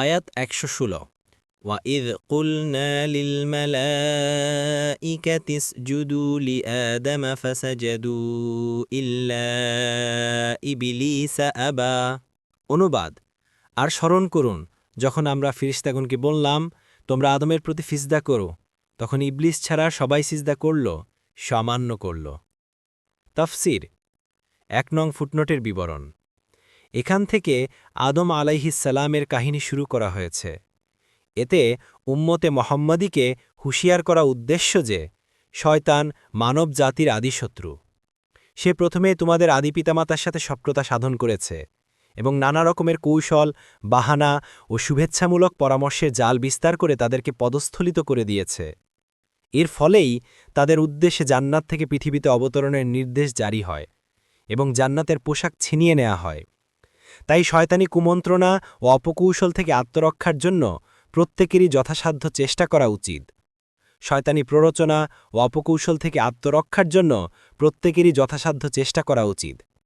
আয়াত ১১৬ وَإِذْ قُلْنَا لِلْمَلَائِكَةِ اسْجُدُوا لِآدَمَ فَسَجَدُوا إِلَّا إِبْلِيسَ أَبَى। অনুবাদ, আর স্মরণ করুন যখন আমরা ফেরেশতাগণকে বললাম তোমরা আদমের প্রতি সিজদা করো, তখন ইবলিস ছাড়া সবাই সিজদা করল, সামান্য করল। তাফসীর ১ নং ফুটনোটের বিবরণ। এখান থেকে আদম আলাইহিসসালামের কাহিনী শুরু করা হয়েছে। এতে উম্মতে মুহাম্মাদীকে হুঁশিয়ার করা উদ্দেশ্য যে শয়তান মানব জাতির আদিশত্রু। সে প্রথমে তোমাদের আদি পিতামাতার সাথে সখ্যতা সাধন করেছে এবং নানা রকমের কৌশল, বাহানা ও শুভেচ্ছামূলক পরামর্শের জাল বিস্তার করে তাদেরকে পদস্থলিত করে দিয়েছে। এর ফলেই তাদের উদ্দেশ্যে জান্নাত থেকে পৃথিবীতে অবতরণের নির্দেশ জারি হয় এবং জান্নাতের পোশাক ছিনিয়ে নেওয়া হয়। তাই শয়তানি কুমন্ত্রণা ও অপকৌশল থেকে আত্মরক্ষার জন্য প্রত্যেকেরই যথাসাধ্য চেষ্টা করা উচিত। শয়তানি প্ররোচনা ও অপকৌশল থেকে আত্মরক্ষার জন্য প্রত্যেকেরই যথাসাধ্য চেষ্টা করা উচিত।